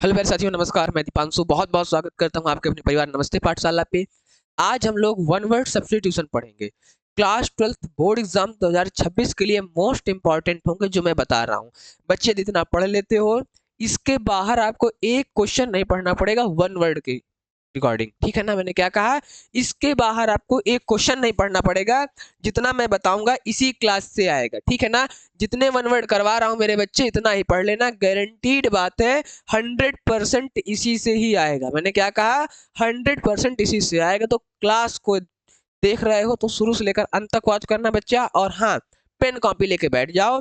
Hello मेरे साथियों, नमस्कार। मैं दीपांशु बहुत बहुत स्वागत करता हूं आपके अपने परिवार नमस्ते पाठशाला पे। आज हम लोग वन वर्ड सब्स्टिट्यूशन पढ़ेंगे। क्लास 12th बोर्ड एग्जाम 2026 के लिए मोस्ट इंपॉर्टेंट होंगे जो मैं बता रहा हूं। बच्चे जितना पढ़ लेते हो, इसके बाहर आपको एक क्वेश्चन नहीं पढ़ना पड़ेगा वन वर्ड के रिकॉर्डिंग। ठीक है ना, मैंने क्या कहा? इसके बाहर आपको एक क्वेश्चन नहीं पढ़ना पड़ेगा। जितना मैं बताऊंगा इसी क्लास से आएगा। ठीक है ना, जितने वन वर्ड करवा रहा हूं मेरे बच्चे, इतना ही पढ़ लेना, गारंटीड बात है। 100% इसी से ही आएगा। मैंने क्या कहा? 100% इसी से आएगा। तो क्लास को देख रहे हो तो शुरू से लेकर अंत तक वॉच करना बच्चा। और हाँ, पेन कॉपी लेके बैठ जाओ,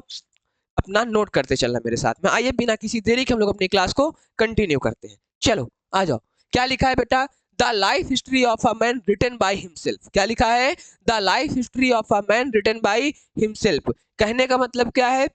अपना नोट करते चलना मेरे साथ में। आइए बिना किसी देरी के हम लोग अपनी क्लास को कंटिन्यू करते हैं। चलो आ जाओ। क्या लिखा है बेटा? The life history of a man written by himself. क्या लिखा है? The life history of a man written by himself. कहने का मतलब क्या है?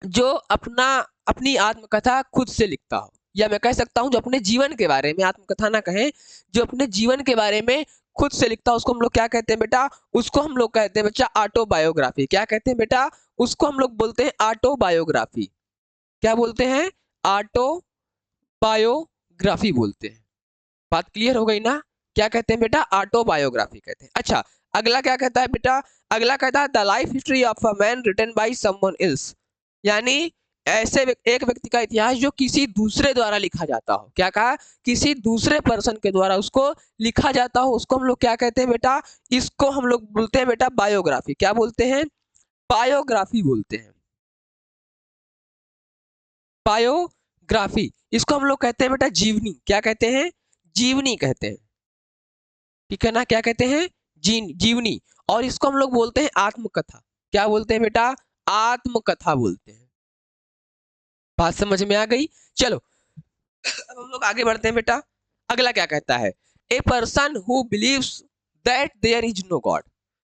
जो अपनी आत्मकथा खुद से लिखता हो, या मैं कह सकता हूं जो अपने जीवन के बारे में, आत्मकथा ना कहें, जो अपने जीवन के बारे में खुद से लिखता हो, उसको हम लोग क्या कहते हैं बेटा? उसको हम लोग कहते हैं बच्चा ऑटोबायोग्राफी। क्या कहते हैं बेटा? उसको हम लोग बोलते हैं ऑटोबायोग्राफी। क्या बोलते हैं? ऑटोबायोग्राफी बोलते हैं। बात क्लियर हो गई ना? क्या कहते हैं बेटा? ऑटोबायोग्राफी कहते हैं। अच्छा, अगला क्या कहता है बेटा? अगला कहता है the life history of a man written by someone else. यानी एक व्यक्ति का इतिहास जो किसी दूसरे द्वारा लिखा जाता हो। क्या कहा? किसी दूसरे पर्सन के द्वारा उसको लिखा जाता हो, उसको हम लोग क्या कहते हैं बेटा? इसको हम लोग बोलते हैं बेटा बायोग्राफी। क्या बोलते हैं? बायोग्राफी बोलते हैं। बायोग्राफी। इसको हम लोग कहते हैं बेटा जीवनी। क्या कहते हैं? जीवनी कहते हैं। ठीक है ना? क्या कहते हैं? जीवनी। और इसको हम लोग बोलते हैं आत्मकथा। क्या बोलते हैं बेटा? आत्मकथा बोलते हैं। बात समझ में आ गई? चलो अब हम लोग आगे बढ़ते हैं बेटा। अगला क्या कहता है? A person who believes that there is no god.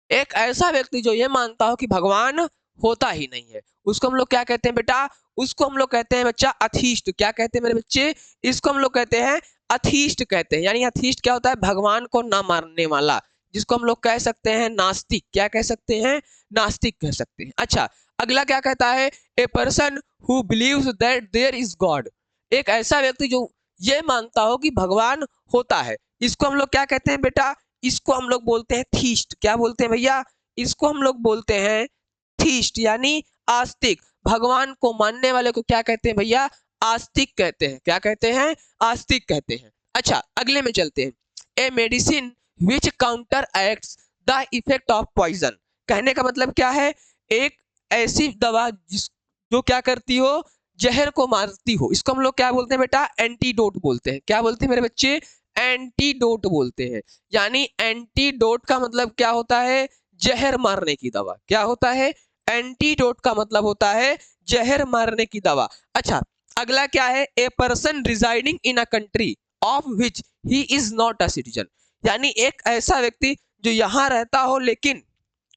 एक ऐसा व्यक्ति जो ये मानता हो कि भगवान होता ही नहीं है, उसको हम लोग क्या कहते हैं बेटा? उसको हम लोग कहते हैं बच्चा अथीस्ट। क्या कहते हैं मेरे बच्चे? इसको हम लोग कहते हैं अथीस्ट कहते हैं। यानी अथीस्ट क्या होता है? भगवान को ना मानने वाला, जिसको हम लोग कह सकते हैं नास्तिक। क्या कह सकते हैं? नास्तिक कह सकते हैं। अच्छा, अगला क्या कहता है? A person who believes that there is god. एक ऐसा व्यक्ति जो ये मानता हो कि भगवान होता है, इसको हम लोग क्या कहते हैं बेटा? इसको हम लोग बोलते हैं थीस्ट। क्या बोलते हैं भैया? इसको हम लोग बोलते हैं थीस्ट, यानी आस्तिक। भगवान को मानने वाले को क्या कहते हैं भैया? आस्तिक कहते हैं। क्या कहते हैं? आस्तिक कहते हैं। अच्छा, अगले में चलते हैं। A medicine which counteracts the effect of poison. कहने का मतलब क्या है? एक ऐसी दवा जो क्या करती हो? जहर को मारती हो, इसको हम लोग क्या बोलते हैं बेटा? एंटीडोट बोलते हैं। क्या बोलते हैं मेरे बच्चे? एंटीडोट बोलते हैं। यानी एंटीडोट का मतलब क्या होता है? जहर मारने की दवा। क्या होता है? एंटीडोट का मतलब होता है जहर मारने की दवा। अच्छा, अगला क्या है? A person residing in a country of which he is not a citizen. यानी एक ऐसा व्यक्ति जो यहाँ रहता हो, लेकिन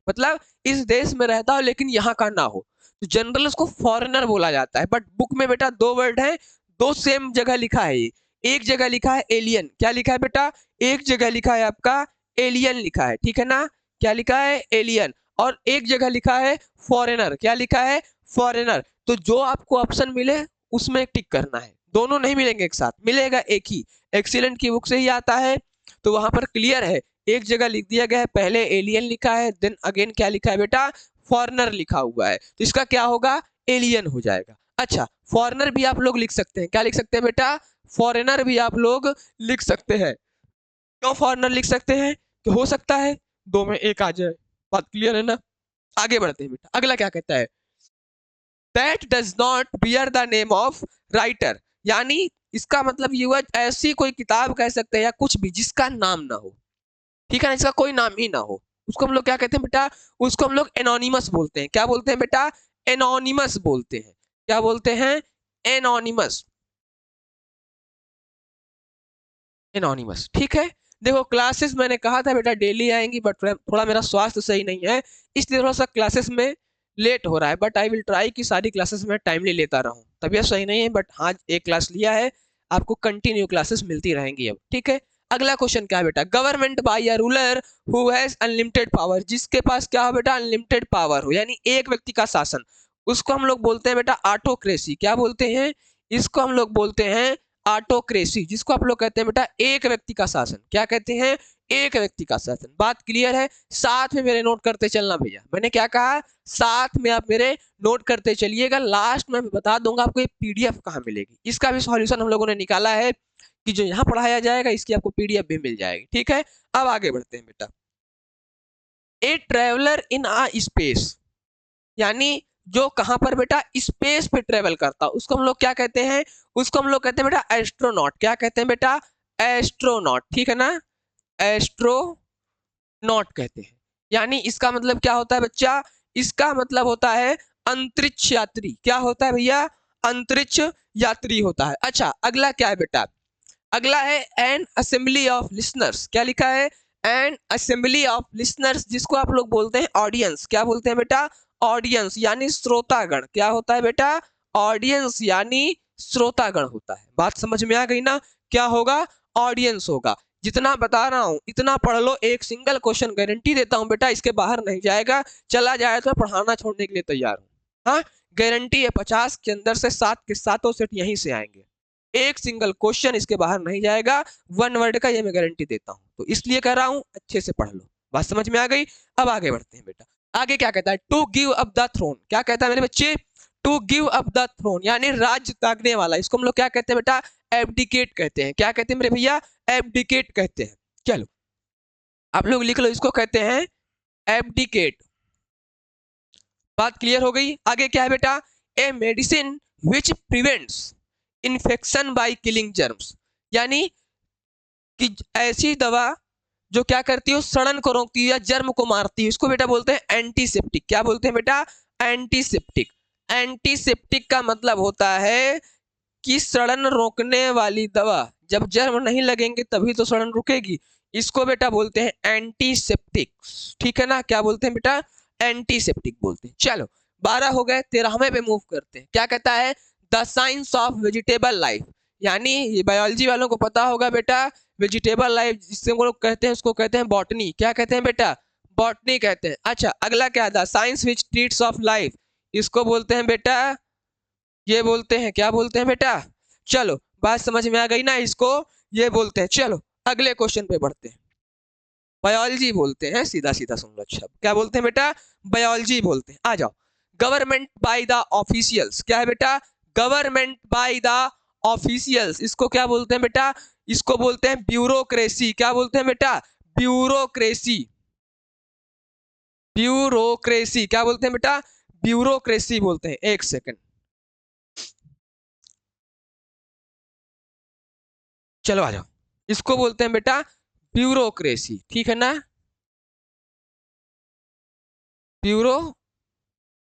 मतलब इस देश में रहता हो लेकिन यहाँ का ना हो, तो जनरल उसको फॉरेनर बोला जाता है। बट बुक में बेटा दो वर्ड है, दो सेम जगह लिखा है। ये एक जगह लिखा है एलियन। क्या लिखा है बेटा? एक जगह लिखा है आपका एलियन लिखा है। ठीक है ना? क्या लिखा है? एलियन। और एक जगह लिखा है फॉरेनर। क्या लिखा है? फॉरेनर। तो जो आपको ऑप्शन मिले उसमें टिक करना है। दोनों नहीं मिलेंगे एक साथ, मिलेगा एक ही। एक्सीलेंट की बुक से ही आता है, तो वहां पर क्लियर है। एक जगह लिख दिया गया है, पहले एलियन लिखा है, देन अगेन क्या लिखा है बेटा? फॉरेनर लिखा हुआ है, तो इसका क्या होगा? एलियन हो जाएगा। अच्छा, फॉरेनर भी आप लोग लिख सकते हैं। क्या लिख सकते हैं बेटा? फॉरेनर भी आप लोग लिख सकते हैं। क्यों फॉरेनर लिख सकते हैं? कि हो सकता है दो में एक आ जाए। बात क्लियर है ना? आगे बढ़ते हैं बेटा। अगला क्या कहता है? That does not bear the name of writer. यानी इसका मतलब ये हुआ ऐसी कोई किताब कह सकते हैं या कुछ भी जिसका नाम ना हो। ठीक है ना? इसका कोई नाम ही ना हो, उसको हम लोग क्या कहते हैं बेटा? उसको हम लोग एनोनिमस बोलते हैं। क्या बोलते हैं बेटा? एनोनिमस बोलते हैं। क्या बोलते हैं? एनोनिमस। एनोनिमस। ठीक है। देखो क्लासेस मैंने कहा था बेटा डेली आएंगी, बट थोड़ा मेरा स्वास्थ्य सही नहीं है, इसलिए थोड़ा सा क्लासेस में लेट हो रहा है। बट आई विल ट्राई कि सारी क्लासेस में टाइमली लेता रहूं। तबीयत सही नहीं है, बट हाँ एक क्लास लिया है, आपको कंटिन्यू क्लासेस मिलती रहेंगी अब। ठीक है। अगला क्वेश्चन क्या है बेटा? Government by a ruler who has unlimited power. जिसके पास क्या हो बेटा? अनलिमिटेड पावर हो, यानी एक व्यक्ति का शासन, उसको हम लोग बोलते हैं बेटा ऑटोक्रेसी। क्या बोलते हैं? इसको हम लोग बोलते हैं ऑटोक्रेसी, जिसको आप लोग कहते हैं बेटा एक व्यक्ति का शासन। क्या कहते हैं? एक व्यक्ति का शासन। बात क्लियर है? साथ में मेरे नोट करते चलना भैया। मैंने क्या कहा? साथ में आप मेरे नोट करते चलिएगा। लास्ट में बता दूंगा आपको ये पीडीएफ कहाँ मिलेगी। इसका भी सॉल्यूशन हम लोगों ने निकाला है कि जो यहाँ पढ़ाया जाएगा इसकी आपको पीडीएफ भी मिल जाएगी। ठीक है, अब आगे बढ़ते हैं बेटा। A traveller in uh space, यानी जो कहां पर बेटा स्पेस पे ट्रेवल करता, उसको हम लोग क्या कहते हैं? उसको हम लोग कहते हैं बेटा एस्ट्रोनॉट। क्या कहते हैं बेटा? एस्ट्रोनॉट। ठीक है ना, एस्ट्रोनॉट कहते हैं। यानी इसका मतलब क्या होता है बच्चा? इसका मतलब होता है अंतरिक्ष यात्री। क्या होता है भैया? अंतरिक्ष यात्री होता है। अच्छा, अगला क्या है बेटा? अगला है एन असेंबली ऑफ लिसनर्स। क्या लिखा है? एन असेंबली ऑफ लिसनर्स, जिसको आप लोग बोलते हैं ऑडियंस। क्या बोलते हैं बेटा? ऑडियंस यानी श्रोतागण। क्या होता है बेटा? ऑडियंस यानी श्रोतागण होता है। बात समझ में आ गई ना? क्या होगा? ऑडियंस होगा। जितना बता रहा हूं इतना पढ़ लो। एक सिंगल क्वेश्चन गारंटी देता हूं बेटा, इसके बाहर नहीं जाएगा। चला जाए तो पढ़ाना छोड़ने के लिए तैयार हूं। हाँ, गारंटी है 50 के अंदर से 7 के 7 सेट यहीं से आएंगे। एक सिंगल क्वेश्चन इसके बाहर नहीं जाएगा, वन वर्ड का, ये मैं गारंटी देता हूं। तो इसलिए कह रहा हूं अच्छे से पढ़ लो। बात समझ में आ गई? अब आगे बढ़ते हैं बेटा। आगे क्या कहता है? To give up the throne. क्या कहता है मेरे बच्चे? To give up the throne यानी राज्य त्यागने वाला। इसको हम लोग क्या कहते हैं बेटा? एब्डिकेट कहते हैं। क्या कहते हैं मेरे भैया? एब्डिकेट कहते हैं। चलो आप लोग लिख लो, इसको कहते हैं एब्डिकेट। बात क्लियर हो गई? आगे क्या है बेटा? ए medicine which prevents infection by killing germs, यानी कि ऐसी दवा जो क्या करती है? सड़न को रोकती है या जर्म को मारती है। इसको बेटा बोलते हैं एंटीसेप्टिक। क्या बोलते हैं बेटा? एंटीसेप्टिक। एंटीसेप्टिक का मतलब होता है कि सड़न रोकने वाली दवा। जब जर्म नहीं लगेंगे तभी तो सड़न रुकेगी। इसको बेटा बोलते हैं एंटीसेप्टिक। ठीक है ना? क्या बोलते हैं बेटा? एंटीसेप्टिक बोलते हैं। चलो 12 हो गए, 13वें पे मूव करते हैं। क्या कहता है? The science of vegetable life, यानी ये बायोलॉजी वालों को पता होगा बेटा। वेजिटेबल लाइफ जिससे वो लोग कहते हैं उसको कहते हैं बॉटनी। क्या कहते हैं बेटा? बॉटनी कहते हैं। अच्छा, अगला क्या था? Science which treats of life, इसको बोलते हैं बेटा, ये बोलते हैं, क्या बोलते हैं बेटा? चलो बात समझ में आ गई ना? इसको ये बोलते हैं। चलो अगले क्वेश्चन पे बढ़ते हैं। बायोलॉजी बोलते हैं, सीधा सीधा सुन लो। अच्छा, क्या बोलते हैं बेटा? बायोलॉजी बोलते हैं। आ जाओ। Government by the officials. क्या है बेटा? Government by the officials. इसको क्या बोलते हैं बेटा? इसको बोलते हैं ब्यूरोक्रेसी। क्या बोलते हैं बेटा? ब्यूरोक्रेसी। ब्यूरोक्रेसी क्या बोलते हैं बेटा? ब्यूरोक्रेसी बोलते हैं। एक सेकंड, चलो आ जाओ। इसको बोलते हैं बेटा ब्यूरोक्रेसी। ठीक है ना? ब्यूरो,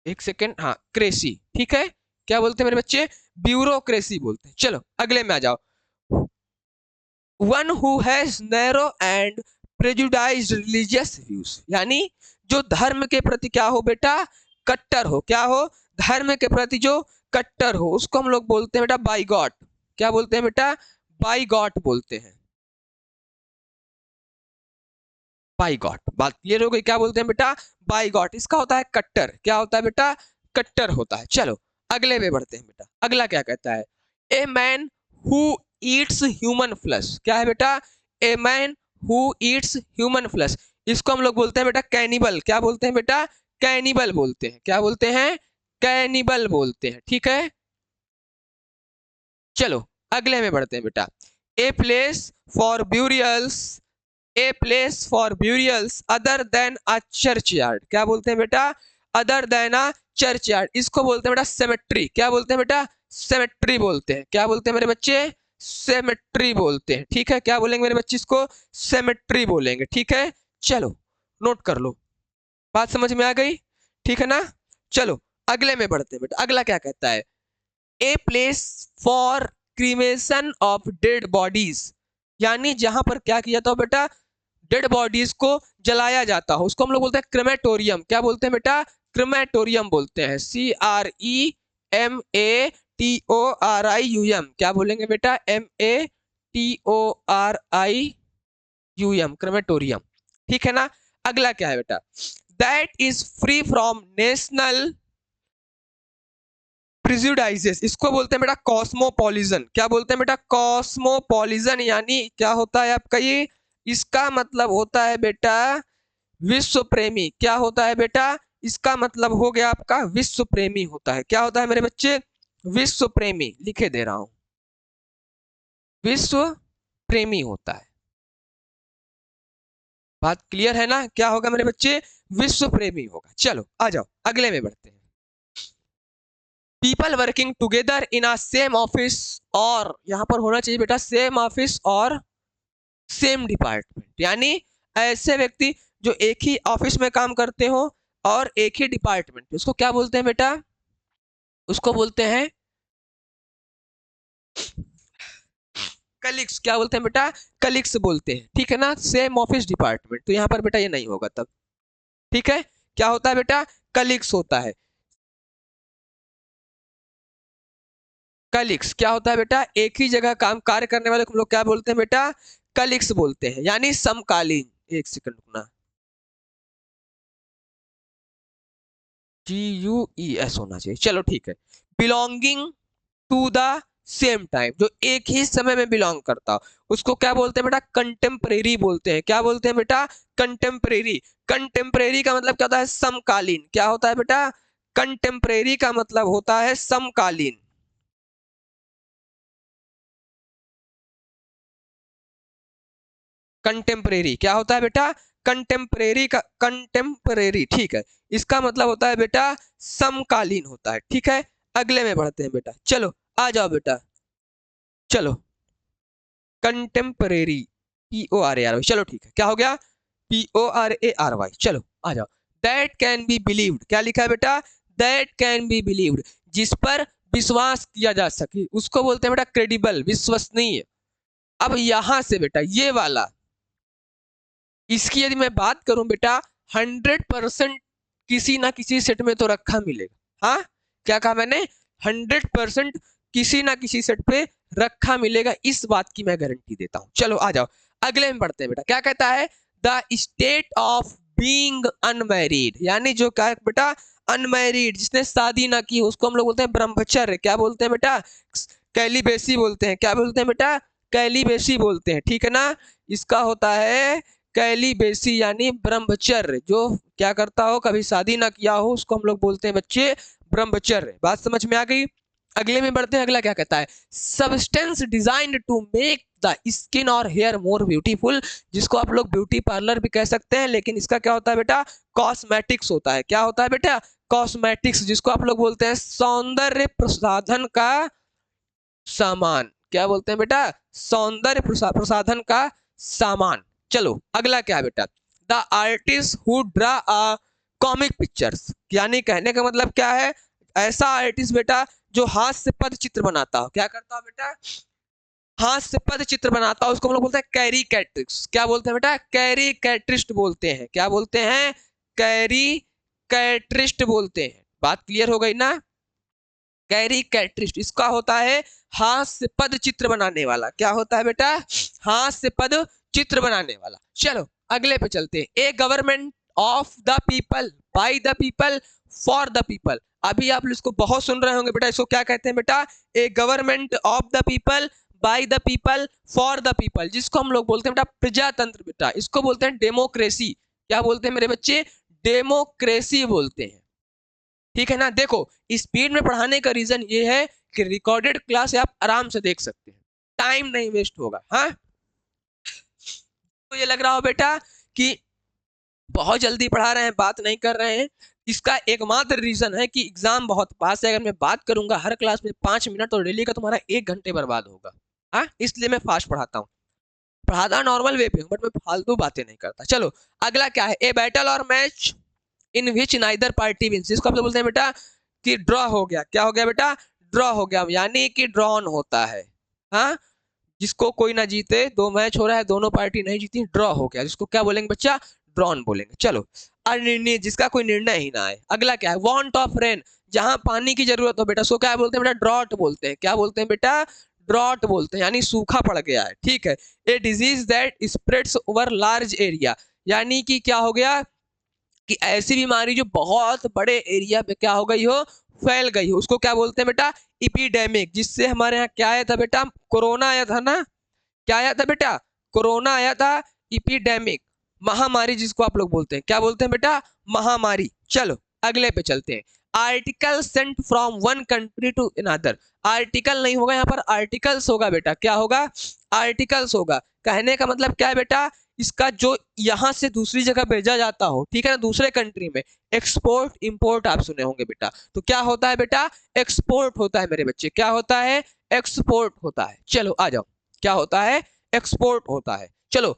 एक सेकेंड, हाँ क्रेसी। ठीक है, क्या बोलते हैं मेरे बच्चे? ब्यूरोक्रेसी बोलते हैं। चलो अगले में आ जाओ। One who has narrow and prejudiced religious views, यानी जो धर्म के प्रति क्या हो बेटा? कट्टर हो। क्या हो? धर्म के प्रति जो कट्टर हो, उसको हम लोग बोलते हैं बेटा बाइगॉट। क्या बोलते हैं बेटा? बाइगॉट बोलते हैं। बाइगॉट। बात क्लियर हो गई? क्या बोलते हैं बेटा? बाइगॉट। इसका होता है कट्टर। क्या होता है बेटा? कट्टर होता है। चलो अगले पे बढ़ते हैं बेटा। अगला क्या कहता है? A man who Yeats human flesh. क्या है बेटा? A man who Yeats human flesh. इसको हम लोग बोलते हैं बेटा कैनिबल। क्या बोलते हैं बेटा? कैनिबल बोलते हैं। क्या बोलते हैं? कैनिबल बोलते हैं। ठीक है, चलो अगले में बढ़ते हैं बेटा। A place for burials, a place for burials other than a church yard. क्या बोलते हैं बेटा? अदर देन अ चर्च यार्ड। इसको बोलते हैं बेटा सेमेट्री। क्या बोलते हैं बेटा? सेमेट्री बोलते हैं। क्या बोलते हैं मेरे बच्चे? सेमेट्री बोलते हैं। ठीक है, क्या बोलेंगे मेरे बच्चे? इसको सेमेट्री बोलेंगे। ठीक है, चलो नोट कर लो। बात समझ में आ गई? ठीक है ना? चलो अगले में बढ़ते हैं बेटा। अगला क्या कहता है? A place for cremation of dead bodies, यानी जहां पर क्या किया जाता हो बेटा? डेड बॉडीज को जलाया जाता हो, उसको हम लोग बोलते हैं क्रेमेटोरियम। क्या बोलते हैं बेटा? क्रेमेटोरियम बोलते हैं। CREMATORIUM। क्या बोलेंगे बेटा? MATORIUM, crematorium. ठीक है ना? अगला क्या है बेटा? That is free from national prejudices, इसको बोलते हैं बेटा कॉस्मोपॉलिजन। क्या बोलते हैं बेटा? कॉस्मोपॉलिजन, यानी क्या होता है आपका ये? इसका मतलब होता है बेटा विश्व प्रेमी। क्या होता है बेटा? इसका मतलब हो गया आपका विश्व प्रेमी होता है। क्या होता है मेरे बच्चे? विश्व प्रेमी, लिखे दे रहा हूं, विश्व प्रेमी होता है। बात क्लियर है ना? क्या होगा मेरे बच्चे? विश्व प्रेमी होगा। चलो आ जाओ अगले में बढ़ते हैं। People working together in a same office, और यहां पर होना चाहिए बेटा सेम ऑफिस और सेम डिपार्टमेंट, यानी ऐसे व्यक्ति जो एक ही ऑफिस में काम करते हो और एक ही डिपार्टमेंट, उसको क्या बोलते हैं बेटा? उसको बोलते हैं कलिग्स। क्या बोलते हैं बेटा? कलिग्स बोलते हैं, ठीक है ना? सेम ऑफिस डिपार्टमेंट, तो यहां पर बेटा ये नहीं होगा तब, ठीक है? क्या होता है बेटा? कलिग्स होता है। कलिग्स क्या होता है बेटा? एक ही जगह काम कार्य करने वाले को हम लोग क्या बोलते हैं बेटा? कलिग्स बोलते हैं, यानी समकालीन। एक सेकंड रुकना, GUES होना चाहिए, चलो ठीक है। Belonging to the same time, जो एक ही समय में बिलोंग करता हो उसको क्या बोलते हैं बेटा? कंटेम्परेरी बोलते हैं। क्या बोलते हैं बेटा? कंटेम्परेरी। कंटेम्परेरी का मतलब क्या होता है? समकालीन। क्या होता है बेटा? कंटेम्परेरी का मतलब होता है समकालीन। कंटेम्परेरी क्या होता है बेटा? कंटेम्परेरी का, कंटेम्परेरी, ठीक है, इसका मतलब होता है बेटा समकालीन होता है, ठीक है? अगले में बढ़ते हैं बेटा, चलो आ जाओ बेटा, चलो कंटेम्परेरी, PORARY, चलो ठीक है, क्या हो गया? PORARY, चलो आ जाओ। दैट कैन बी बिलीव्ड, क्या लिखा है बेटा? दैट कैन बी बिलीव्ड, जिस पर विश्वास किया जा सके उसको बोलते हैं बेटा क्रेडिबल, विश्वसनीय। अब यहां से बेटा ये वाला, इसकी यदि मैं बात करूं बेटा, 100% किसी ना किसी सेट में तो रखा मिलेगा। हाँ, क्या कहा मैंने? 100% किसी ना किसी सेट पे रखा मिलेगा, इस बात की मैं गारंटी देता हूं। चलो आ जाओ अगले में बढ़ते हैं बेटा। क्या कहता है? The state of being unmarried, यानी जो क्या है बेटा? अनमैरिड, जिसने शादी ना की उसको हम लोग बोलते हैं ब्रह्मचर्य। क्या बोलते हैं बेटा? कैलिबेसी बोलते हैं। क्या बोलते हैं बेटा? कैलिबेसी बोलते हैं, ठीक है ना? इसका होता है कैलिबेसी, यानी ब्रह्मचर्य। जो क्या करता हो, कभी शादी ना किया हो, उसको हम लोग बोलते हैं बच्चे ब्रह्मचर्य। बात समझ में आ गई? अगले में बढ़ते हैं। अगला क्या कहता है? Substance designed to make the skin or hair more beautiful, जिसको आप लोग ब्यूटी पार्लर भी कह सकते हैं, लेकिन इसका क्या होता है बेटा? कॉस्मेटिक्स होता है। क्या होता है बेटा? कॉस्मेटिक्स, जिसको आप लोग बोलते हैं सौंदर्य प्रसाधन का सामान। क्या बोलते हैं बेटा? सौंदर्य प्रसाधन का सामान। चलो अगला क्या है बेटा? The artist who draw a comic pictures, यानी कहने का मतलब क्या है? ऐसा आर्टिस्ट बेटा जो हाथ से पद चित्र बनाता हो। क्या करता हो बेटा? हाथ से पद चित्र बनाता हो, उसको हम लोग बोलते हैं कैरिकेट्रिस्ट। क्या बोलते हैं बेटा? कैरिकेट्रिस्ट बोलते हैं। क्या बोलते हैं? कैरिकेट्रिस्ट बोलते हैं। बात क्लियर हो गई ना? कैरिकेट्रिस्ट, इसका होता है हाथ से पद चित्र बनाने वाला। क्या होता है बेटा? हाथ से पद चित्र बनाने वाला। चलो अगले पे चलते हैं। A government of the people, by the people, for the people. अभी आप इसको बहुत सुन रहे होंगे बेटा, इसको क्या कहते हैं बेटा? A government of the people, by the people, for the people, जिसको हम लोग बोलते हैं बेटा प्रजातंत्र। बेटा इसको बोलते हैं डेमोक्रेसी। क्या बोलते हैं मेरे बच्चे? डेमोक्रेसी बोलते हैं, ठीक है ना? देखो स्पीड में पढ़ाने का रीजन ये है कि रिकॉर्डेड क्लास आप आराम से देख सकते हैं, टाइम नहीं वेस्ट होगा। हाँ, तो ये लग रहा हो बेटा कि बहुत जल्दी पढ़ा रहे हैं, बात नहीं कर रहे हैं, इसका एकमात्र रीजन है कि एग्जाम बहुत पास है। अगर मैं बात करूंगा हर क्लास में 5 मिनट, तो डेली का तुम्हारा 1 घंटे बर्बाद होगा। हाँ, इसलिए मैं फास्ट पढ़ाता हूँ, पढ़ाता नॉर्मल वे पे हूँ, बट मैं फालतू बातें नहीं करता। चलो अगला क्या है? A battle or match in which neither party wins, जिसको आप लोग बोलते हैं बेटा कि ड्रॉ हो गया। क्या हो गया बेटा? ड्रॉ हो गया, यानी कि ड्रॉन होता है। हाँ, जिसको कोई ना जीते, दो मैच हो रहा है दोनों पार्टी नहीं जीती, ड्रॉ हो गया, जिसको क्या बोलेंगे बच्चा? ड्रॉन बोलेंगे। चलो अनिर्णय, जिसका कोई निर्णय ही ना आए। अगला क्या है? वांट ऑफ रेन, जहां पानी की जरूरत हो बेटा, उसको क्या बोलते हैं बेटा? ड्रॉट बोलते हैं। क्या बोलते हैं बेटा? ड्रॉट बोलते हैं, यानी सूखा पड़ गया है, ठीक है? A disease that spreads over large area, यानी कि क्या हो गया? कि ऐसी बीमारी जो बहुत बड़े एरिया पे क्या हो गई हो, फैल गई हो, उसको क्या बोलते हैं बेटा, इपिडेमिक। जिससे हमारे यहाँ क्या आया था बेटा, कोरोना आया था ना, क्या आया था बेटा, कोरोना आया था, इपिडेमिक, महामारी जिसको आप लोग बोलते हैं, क्या बोलते हैं बेटा, महामारी। चलो अगले पे चलते हैं। Article sent from one country to another, article नहीं होगा यहाँ पर, आर्टिकल्स होगा बेटा, क्या होगा, आर्टिकल्स होगा। कहने का मतलब क्या है बेटा, इसका जो यहाँ से दूसरी जगह भेजा जाता हो, ठीक है ना, दूसरे कंट्री में, एक्सपोर्ट इंपोर्ट आप सुने होंगे बेटा, तो क्या होता है बेटा, एक्सपोर्ट होता है मेरे बच्चे, क्या होता है, एक्सपोर्ट होता है। चलो आ जाओ, क्या होता है, एक्सपोर्ट होता है। चलो,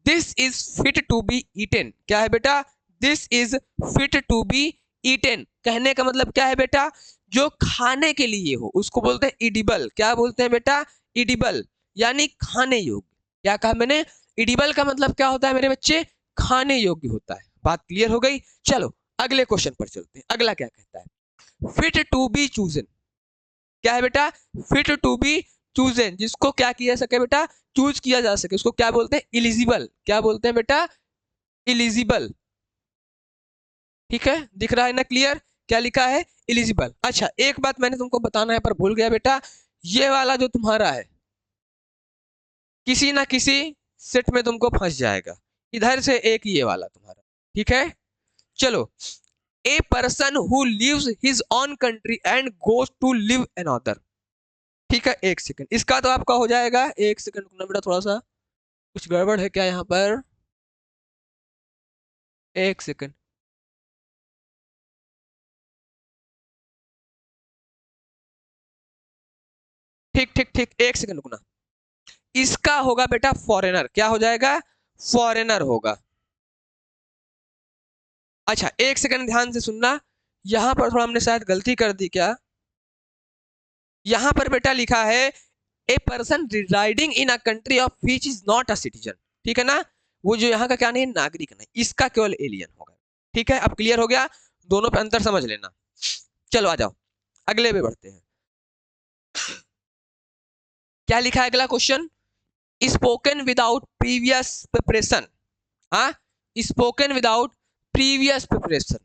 this is fit to be eaten, क्या है बेटा, this is fit to be eaten, कहने का मतलब क्या है बेटा, जो खाने के लिए हो उसको बोलते हैं इडिबल, क्या बोलते हैं बेटा, इडिबल, यानी खाने योग्य। क्या कहा मैंने, इडिबल का मतलब क्या होता है मेरे बच्चे, खाने योग्य होता है। बात क्लियर हो गई। चलो अगले क्वेश्चन पर चलते हैं, अगला क्या कहता है, फिट टू बी चूजन, क्या है बेटा, फिट टू बी चूजन, जिसको क्या किया सके बेटा, चूज किया जा सके, उसको क्या बोलते हैं, इलिजिबल, क्या बोलते हैं बेटा, इलिजिबल। ठीक है, दिख रहा है ना क्लियर, क्या लिखा है, इलिजिबल। अच्छा एक बात मैंने तुमको बताना है पर भूल गया बेटा, ये वाला जो तुम्हारा है किसी ना किसी सेट में तुमको फंस जाएगा, इधर से एक ये वाला तुम्हारा, ठीक है। चलो, a person who leaves his own country and goes to live another, ठीक है, एक सेकंड, इसका तो आपका हो जाएगा, एक सेकंड रुकना बेटा, थोड़ा सा कुछ गड़बड़ है क्या यहाँ पर, एक सेकंड, ठीक ठीक ठीक, एक सेकंड रुकना, इसका होगा बेटा फॉरेनर, क्या हो जाएगा, फॉरेनर होगा। अच्छा एक सेकंड ध्यान से सुनना, यहां पर थोड़ा हमने शायद गलती कर दी क्या, यहां पर बेटा लिखा है a person residing in a country of which is not a citizen, ठीक है ना, वो जो यहाँ का क्या नहीं, नागरिक नहीं, इसका केवल एलियन होगा। ठीक है, अब क्लियर हो गया, दोनों पे अंतर समझ लेना। चलो आ जाओ, अगले पे बढ़ते हैं। क्या लिखा है अगला question, spoken without previous preparation, हाँ, स्पोकन विदाउट प्रीवियस प्रिपरेशन,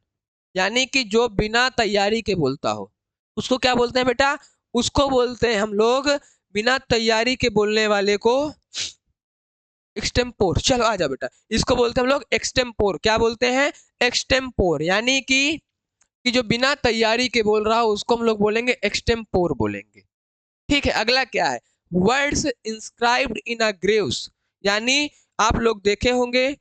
यानी कि जो बिना तैयारी के बोलता हो उसको क्या बोलते हैं बेटा, उसको बोलते हैं हम लोग, बिना तैयारी के बोलने वाले को एक्सटेम्पोर। चलो आ जाओ बेटा, इसको बोलते हैं हम लोग एक्सटेम्पोर, क्या बोलते हैं, एक्सटेम्पोर, यानी कि जो बिना तैयारी के बोल रहा हो उसको हम लोग बोलेंगे एक्सटेम्पोर बोलेंगे। ठीक है, अगला क्या है, words inscribed in a Graves, यानी आप लोग देखे होंगे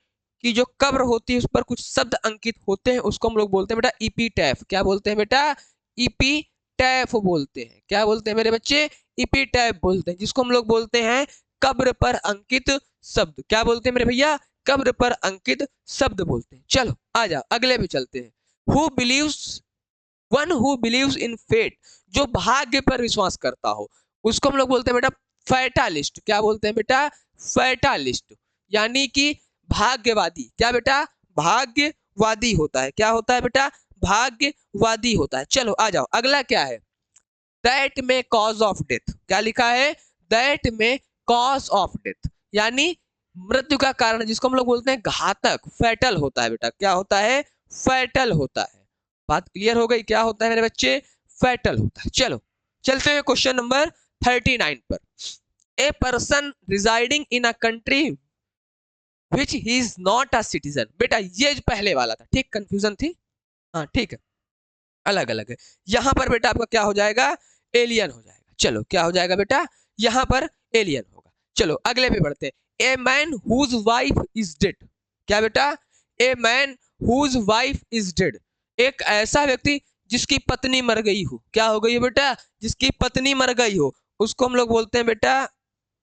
कि जो कब्र होती है उस पर कुछ शब्द अंकित होते हैं, उसको हम लोग बोलते हैं बेटा इपीटैफ, क्या बोलते हैं बेटा, इपीटैफ बोलते हैं, क्या बोलते हैं मेरे बच्चे, इपीटैफ बोलते हैं, जिसको हम लोग बोलते हैं कब्र पर अंकित शब्द, क्या बोलते हैं मेरे भैया, कब्र पर अंकित शब्द बोलते हैं। चलो आ जाओ अगले पे चलते हैं। Who believes, one who believes in fate, जो भाग्य पर विश्वास करता हो उसको हम लोग बोलते हैं बेटा फैटालिस्ट, क्या बोलते हैं बेटा, फैटालिस्ट, यानी कि भाग्यवादी, क्या बेटा, भाग्यवादी होता है, क्या होता है बेटा, भाग्यवादी होता है। चलो आ जाओ अगला क्या है, दैट में कॉज ऑफ डेथ, क्या लिखा है, दैट में कॉज ऑफ डेथ, यानी मृत्यु का कारण, जिसको हम लोग बोलते हैं घातक, फैटल होता है बेटा, क्या होता है, फैटल होता है। बात क्लियर हो गई, क्या होता है मेरे बच्चे, फैटल होता है। चलो चलते हैं क्वेश्चन नंबर 39 पर। A person residing in a country which he is not a citizen, बेटा ये जो पहले वाला था, ठीक, कंफ्यूजन थी, हाँ ठीक है, अलग अलग है। यहां पर बेटा आपका क्या हो जाएगा, एलियन हो जाएगा। चलो क्या हो जाएगा बेटा, यहां पर एलियन होगा। चलो अगले पे बढ़ते हैं। A man whose wife is dead, क्या बेटा, a man whose wife is dead, एक ऐसा व्यक्ति जिसकी पत्नी मर गई हो, क्या हो गई हो बेटा, जिसकी पत्नी मर गई हो, उसको हम लोग बोलते हैं बेटा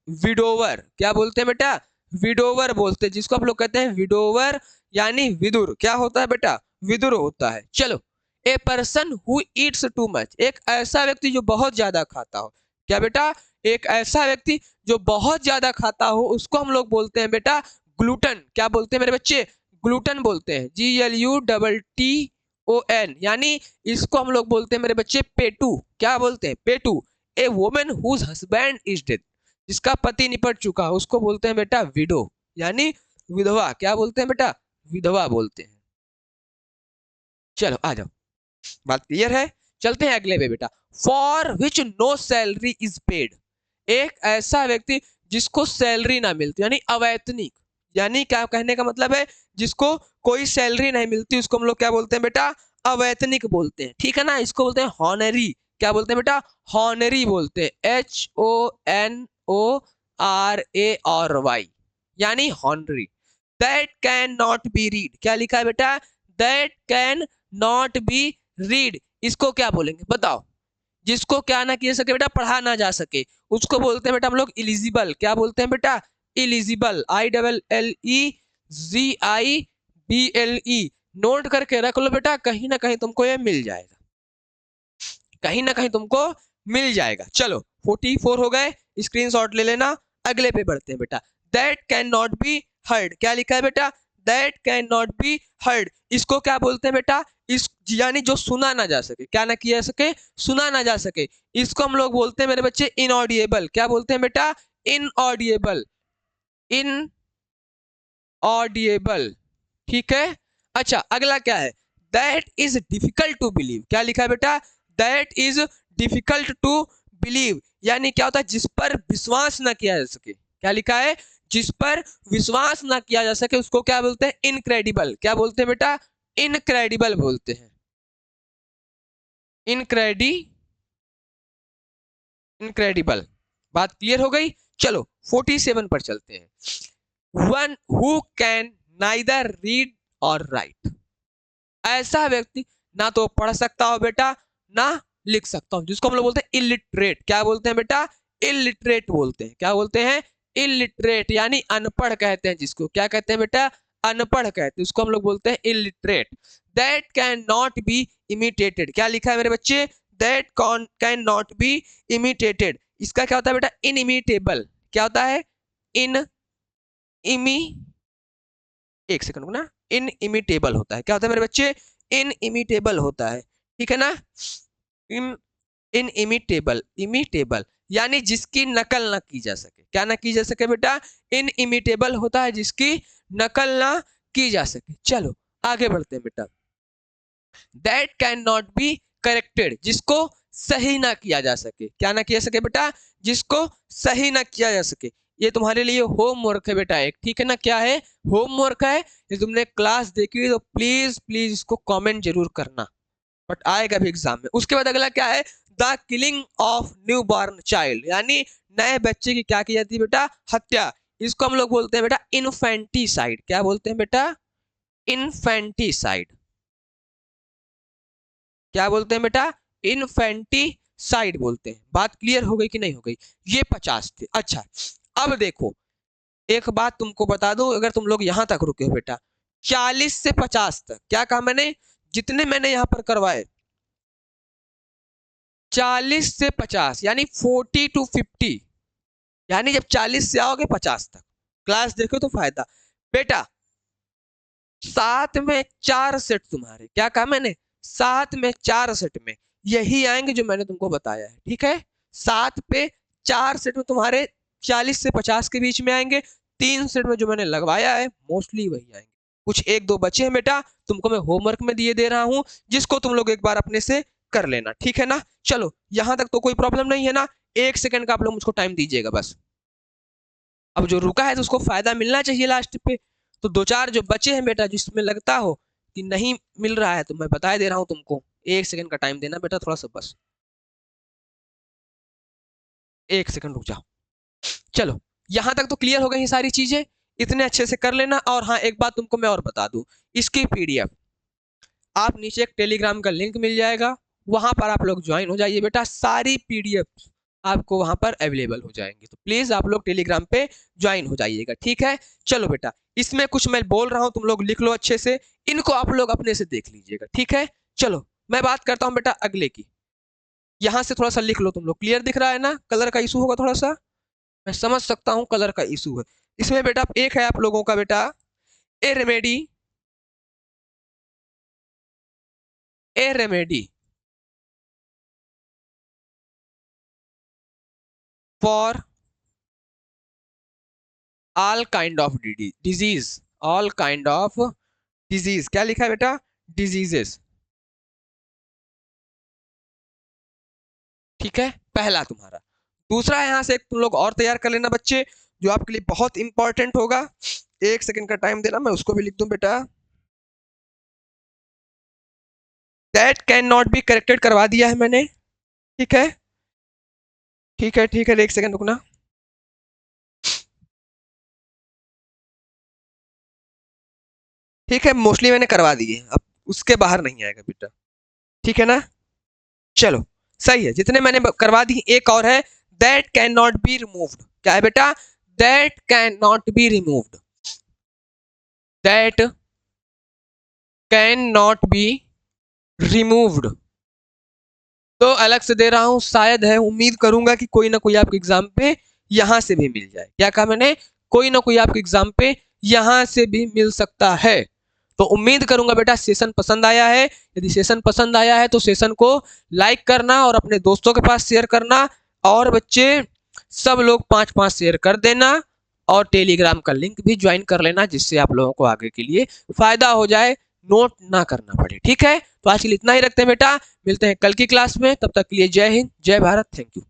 विडोवर, क्या बोलते हैं बेटा, विडोवर बोलते हैं, जिसको आप लोग कहते हैं विडोवर, यानी विदुर, क्या होता है बेटा, विदुर होता है। चलो, a person who Yeats too much, एक ऐसा व्यक्ति जो बहुत ज्यादा खाता हो, क्या बेटा, एक ऐसा व्यक्ति जो बहुत ज्यादा खाता हो उसको हम लोग बोलते हैं बेटा ग्लूटन, क्या बोलते हैं मेरे बच्चे, ग्लूटन बोलते हैं, GLUTTON, यानी इसको हम लोग बोलते हैं मेरे बच्चे पेटू, क्या बोलते हैं, पेटू। A woman whose husband is dead, जिसका पति निपट चुका है उसको बोलते हैं बेटा विडो, यानी विधवा, क्या बोलते हैं बेटा, विधवा बोलते हैं। चलो आ जाओ, बात क्लियर है। चलते हैं अगले पे बेटा। For which no salary is paid, एक ऐसा व्यक्ति जिसको सैलरी ना मिलती, यानी अवैतनिक, यानी क्या कहने का मतलब है, जिसको कोई सैलरी नहीं मिलती उसको हम लोग क्या बोलते हैं बेटा, अवैतनिक बोलते हैं, ठीक है ना। इसको बोलते हैं हॉनरी, क्या बोलते हैं बेटा, हॉनरी बोलते हैं, HONORARY, यानी honorary. That can not be read, क्या लिखा है बेटा, that can not be read, इसको क्या बोलेंगे बताओ, जिसको क्या ना किया सके बेटा, पढ़ा ना जा सके, उसको बोलते हैं बेटा हम लोग इलिजिबल, क्या बोलते हैं बेटा, इलिजिबल, ILLEGIBLE, नोट करके रख लो बेटा, कहीं ना कहीं तुमको ये मिल जाएगा, कहीं ना कहीं तुमको मिल जाएगा। चलो 44 हो गए, स्क्रीनशॉट ले लेना। अगले पे बढ़ते हैं बेटा। That can not be heard, क्या लिखा है बेटा, that can not be heard, इसको क्या बोलते हैं बेटा, इस यानी जो सुना ना जा सके, क्या ना किया सके, सुना ना जा सके, इसको हम लोग बोलते हैं मेरे बच्चे इनऑडिएबल, क्या बोलते हैं बेटा, इनऑडिएबल, इनऑडिएबल, ठीक है। अच्छा अगला क्या है, that is difficult to believe, क्या लिखा है बेटा, that is difficult to believe, यानी क्या होता है, जिस पर विश्वास ना किया जा सके, क्या लिखा है, जिस पर विश्वास ना किया जा सके उसको क्या बोलते हैं, इनक्रेडिबल, क्या बोलते हैं बेटा, इनक्रेडिबल बोलते हैं, इनक्रेडी इनक्रेडिबल। बात क्लियर हो गई। चलो 47 पर चलते हैं। One who can neither read और राइट, ऐसा व्यक्ति ना तो पढ़ सकता हो बेटा, ना लिख सकता हो, जिसको हम लोग बोलते हैं इलिटरेट, क्या बोलते हैं बेटा, इलिटरेट बोलते हैं, क्या बोलते हैं, इलिटरेट, यानी अनपढ़ कहते हैं जिसको, क्या कहते हैं बेटा, अनपढ़ कहते हैं, उसको हम लोग बोलते हैं illiterate. That can not be imitated, क्या लिखा है मेरे बच्चे, that can not be imitated, इसका क्या होता है बेटा, इनइमिटेबल, क्या होता है, इन इमी एक सेकंड ना, इनइमिटेबल होता है, क्या होता है मेरे बच्चे, इनइमिटेबल होता है, ठीक है ना, इन इनइमिटेबल, इमिटेबल यानी जिसकी नकल ना की जा सके, क्या ना की जा सके बेटा, इनइमिटेबल होता है जिसकी नकल ना की जा सके। चलो आगे बढ़ते हैं बेटा। That can not be corrected, जिसको सही ना किया जा सके, क्या ना किया सके बेटा, जिसको सही ना किया जा सके, ये तुम्हारे लिए होमवर्क है बेटा एक, ठीक है ना, क्या है, होमवर्क है, ये तुमने क्लास देखी तो प्लीज प्लीज इसको कमेंट जरूर करना, बट आएगा भी एग्जाम में। उसके बाद अगला क्या है, the killing of new born child, यानी नए बच्चे की क्या की जाती है बेटा, हत्या, इसको हम लोग बोलते हैं बेटा इन्फेंटिसाइड, क्या बोलते हैं बेटा, इन्फेंटिसाइड, क्या बोलते हैं बेटा, इन्फेंटिसाइड बोलते हैं। बात क्लियर हो गई कि नहीं हो गई, ये 50 थे। अच्छा अब देखो, एक बात तुमको बता दो, अगर तुम लोग यहां तक रुके हो बेटा, 40 से 50 तक, क्या कहा मैंने, जितने मैंने यहां पर करवाए 40 से 50 यानी 40 to 50, यानी जब 40 से आओगे 50 तक क्लास देखो तो फायदा बेटा। सात में चार सेट तुम्हारे, क्या कहा मैंने, सात में चार सेट में यही आएंगे जो मैंने तुमको बताया है, ठीक है, सात पे चार सेट में तुम्हारे 40 से 50 के बीच में आएंगे, तीन सेट में जो मैंने लगवाया है मोस्टली वही आएंगे, कुछ एक दो बचे हैं बेटा, तुमको मैं होमवर्क में दिए दे रहा हूं, जिसको तुम लोग एक बार अपने से कर लेना, ठीक है ना। चलो यहां तक तो कोई प्रॉब्लम नहीं है ना, एक सेकंड का आप लोग मुझको टाइम दीजिएगा बस, अब जो रुका है तो उसको फायदा मिलना चाहिए लास्ट पे, तो दो चार जो बचे हैं बेटा जिसमें लगता हो कि नहीं मिल रहा है तो मैं बता दे रहा हूं तुमको, एक सेकंड का टाइम देना बेटा थोड़ा सा बस, एक सेकंड रुक जाओ। चलो यहां तक तो क्लियर हो गई सारी चीजें, इतने अच्छे से कर लेना। और हाँ एक बात तुमको मैं और बता दूं, इसकी पीडीएफ आप नीचे एक टेलीग्राम का लिंक मिल जाएगा, वहां पर आप लोग ज्वाइन हो जाइए बेटा, सारी पीडीएफ आपको वहां पर अवेलेबल हो जाएंगे, तो प्लीज आप लोग टेलीग्राम पे ज्वाइन हो जाइएगा, ठीक है। चलो बेटा इसमें कुछ मैं बोल रहा हूं तुम लोग लिख लो अच्छे से, इनको आप लोग अपने से देख लीजिएगा, ठीक है। चलो मैं बात करता हूं बेटा अगले की, यहां से थोड़ा सा लिख लो तुम लोग, क्लियर दिख रहा है ना, कलर का इशू होगा थोड़ा सा, मैं समझ सकता हूं कलर का इशू है। इसमें बेटा एक है आप लोगों का बेटा, ए remedy, A remedy for all kind of disease, all kind of disease, क्या लिखा है बेटा, डिजीजेस, ठीक है, पहला तुम्हारा। दूसरा यहां से एक तुम लोग और तैयार कर लेना बच्चे, जो आपके लिए बहुत इंपॉर्टेंट होगा। 1 सेकंड का टाइम देना, मैं उसको भी लिख दूं बेटा। That can not be corrected करवा दिया है मैंने, ठीक है ठीक है ठीक है, 1 सेकंड रुकना। ठीक है, मोस्टली मैंने करवा दिए, अब उसके बाहर नहीं आएगा बेटा, ठीक है ना। चलो सही है, जितने मैंने करवा दी। एक और है, that can not be removed. क्या है बेटा? That can not be removed, that can not be removed. तो अलग से दे रहा हूं, शायद है, उम्मीद करूंगा कि कोई ना कोई आपके एग्जाम पे यहां से भी मिल जाए। क्या कहा मैंने? कोई ना कोई आपके एग्जाम पे यहां से भी मिल सकता है। तो उम्मीद करूंगा बेटा सेशन पसंद आया है। यदि सेशन पसंद आया है तो सेशन को लाइक करना और अपने दोस्तों के पास शेयर करना। और बच्चे सब लोग 5-5 शेयर कर देना, और टेलीग्राम का लिंक भी ज्वाइन कर लेना, जिससे आप लोगों को आगे के लिए फायदा हो जाए, नोट ना करना पड़े। ठीक है, तो आज के लिए इतना ही रखते हैं बेटा, मिलते हैं कल की क्लास में। तब तक के लिए जय हिंद, जय भारत, थैंक यू।